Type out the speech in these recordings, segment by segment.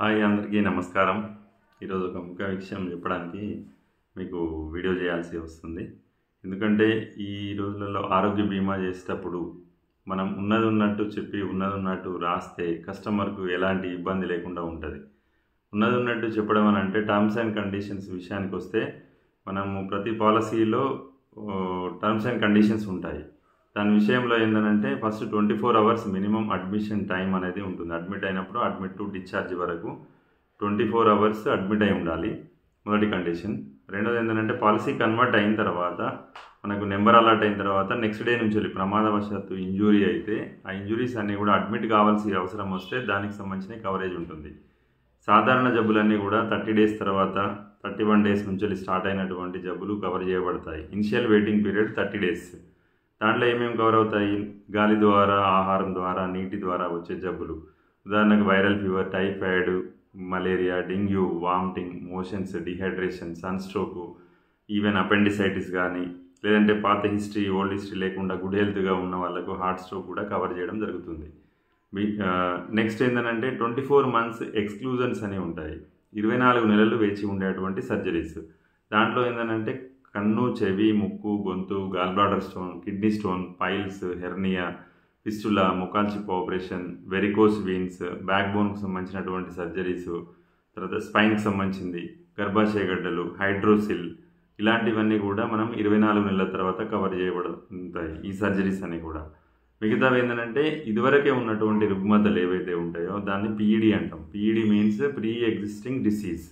Hi అందరికీ నమస్కారం. ఈరోజు ఒక ముఖ్య విషయం చెప్పడానికి మీకు వీడియో చేయాల్సి వస్తుంది. ఎందుకంటే ఈ రోజులలో ఆరోగ్య బీమా చేసేటప్పుడు మనం ఉన్నది ఉన్నట్టు చెప్పి ఉన్నది ఉన్నట్టు రాస్తే కస్టమర్కు ఎలాంటి ఇబ్బంది లేకుండా ఉంటుంది. ఉన్నది ఉన్నట్టు చెప్పడం అని అంటే టర్మ్స్ అండ్ కండిషన్స్ విషయానికి వస్తే మనము ప్రతి పాలసీలో టర్మ్స్ అండ్ కండిషన్స్ ఉంటాయి. దాని విషయంలో ఏంటంటే first 24 hours minimum admission time అనేది ఉంటుంది. అడ్మిట్ అయినప్పుడు అడ్మిట్ టు డిశ్చార్జ్ వరకు 24 అవర్స్ అడ్మిట్ అయి ఉండాలి, మొదటి కండిషన్. రెండోది ఏంటంటే పాలసీ కన్వర్ట్ అయిన తర్వాత మనకు నెంబర్ అలాట్ అయిన తర్వాత నెక్స్ట్ డే నుంచి వెళ్ళి ప్రమాదవశాత్తు ఇంజూరీ అయితే ఆ ఇంజురీస్ అన్నీ కూడా అడ్మిట్ కావాల్సి అవసరం వస్తే దానికి సంబంధించిన కవరేజ్ ఉంటుంది. సాధారణ జబ్బులన్నీ కూడా 30 డేస్ తర్వాత 31 డేస్ నుంచి వెళ్ళి స్టార్ట్ అయినటువంటి జబ్బులు కవర్ చేయబడతాయి. Initial waiting period 30 days. దాంట్లో ఏమేమి కవర్ అవుతాయి? గాలి ద్వారా, ఆహారం ద్వారా, నీటి ద్వారా వచ్చే జబ్బులు, ఉదాహరణకు viral fever, typhoid, malaria, dengue, vomiting, motions, dehydration, sun stroke, even appendicitis కానీ, లేదంటే పాత హిస్టరీ, ఓల్డ్ హిస్టరీ లేకుండా గుడ్ హెల్త్గా ఉన్న వాళ్ళకు హార్ట్ స్ట్రోక్ కూడా కవర్ చేయడం జరుగుతుంది. నెక్స్ట్ ఏంటంటే 24 మంత్స్ ఎక్స్క్లూజన్స్ అనేవి ఉంటాయి. 24 నెలలు వేచి ఉండేటువంటి సర్జరీస్. దాంట్లో ఏంటంటే కన్ను, చెవి, ముక్కు, గొంతు, gall bladder stone, kidney stone, piles, hernia, fistula, ముఖాల్ చిప్ ఆపరేషన్, వెరికోస్ వీన్స్, బ్యాక్ బోన్కు సంబంధించినటువంటి సర్జరీస్, తర్వాత స్పైన్కి సంబంధించింది, గర్భాశయ గడ్డలు, హైడ్రోసిల్, ఇలాంటివన్నీ కూడా మనం 24 నెలల తర్వాత కవర్ చేయబడతాయి ఈ సర్జరీస్ అన్నీ కూడా. మిగతావి ఏంటంటే ఇదివరకే ఉన్నటువంటి రుగ్మతలు ఏవైతే ఉంటాయో దాన్ని పీఈడి అంటాం. PED means pre existing disease.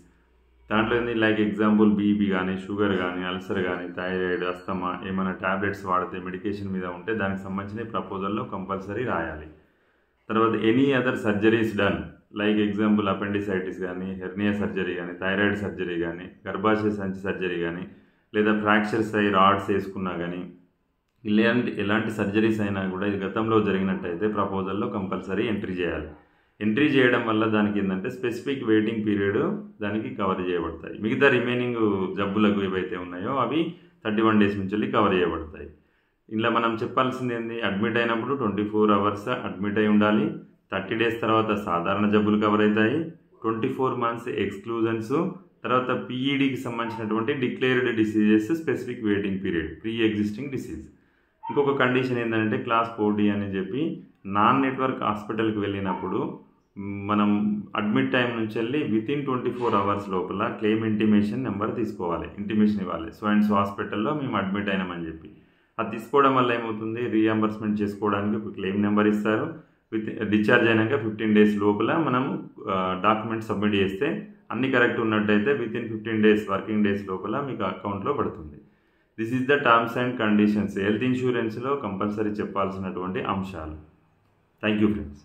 దాంట్లో ఏంది లైక్ ఎగ్జాంపుల్ బీపీ కానీ, షుగర్ కానీ, అల్సర్ కానీ, థైరాయిడ్, అస్తమా, ఏమైనా ట్యాబ్లెట్స్ వాడితే మెడికేషన్ మీద ఉంటే దానికి సంబంధించిన ప్రపోజల్లో కంపల్సరీ రాయాలి. తర్వాత any other surgeries done like example appendicitis కానీ, హెర్నియా సర్జరీ కానీ, థైరాయిడ్ సర్జరీ కానీ, గర్భాశయ సంచి సర్జరీ కానీ, లేదా ఫ్రాక్చర్స్ అయ్యి రాడ్స్ వేసుకున్నా కానీ, ఎలాంటి సర్జరీస్ అయినా కూడా ఇది గతంలో జరిగినట్టయితే ప్రపోజల్లో కంపల్సరీ ఎంట్రీ చేయాలి. ఎంట్రీ చేయడం వల్ల దానికి ఏంటంటే స్పెసిఫిక్ వెయిటింగ్ పీరియడ్ దానికి కవర్ చేయబడతాయి. మిగతా రిమైనింగ్ జబ్బులకు ఏవైతే ఉన్నాయో అవి 31 డేస్ నుంచి వెళ్ళి కవర్ చేయబడతాయి. ఇలా మనం చెప్పాల్సింది ఏంది, అడ్మిట్ అయినప్పుడు 24 అవర్స్ అడ్మిట్ అయి ఉండాలి. 30 డేస్ తర్వాత సాధారణ జబ్బులు కవర్ అవుతాయి. 24 మంత్స్ ఎక్స్క్లూజన్స్, తర్వాత పీఈడికి సంబంధించినటువంటి declared diseases, specific waiting period, pre existing disease. ఇంకొక కండిషన్ ఏంటంటే క్లాస్ 4D అని చెప్పి నాన్ నెట్వర్క్ హాస్పిటల్కి వెళ్ళినప్పుడు మనం అడ్మిట్ టైం నుంచి వెళ్ళి వితిన్ 24 అవర్స్ లోపల క్లెయిమ్ ఇంటిమేషన్ నెంబర్ తీసుకోవాలి, ఇంటిమేషన్ ఇవ్వాలి. సో అండ్ సో హాస్పిటల్లో మేము అడ్మిట్ అయినామని చెప్పి అది తీసుకోవడం వల్ల ఏమవుతుంది, రీఎంబర్స్మెంట్ చేసుకోవడానికి ఒక క్లెయిమ్ నెంబర్ ఇస్తారు. డిశ్చార్జ్ అయినాక 15 డేస్ లోపల మనము డాక్యుమెంట్ సబ్మిట్ చేస్తే అన్ని కరెక్ట్ ఉన్నట్టయితే వితిన్ 15 డేస్ వర్కింగ్ డేస్ లోపల మీకు అకౌంట్లో పడుతుంది. This is the terms and conditions health ఇన్సూరెన్స్లో కంపల్సరీ చెప్పాల్సినటువంటి అంశాలు. Thank you friends.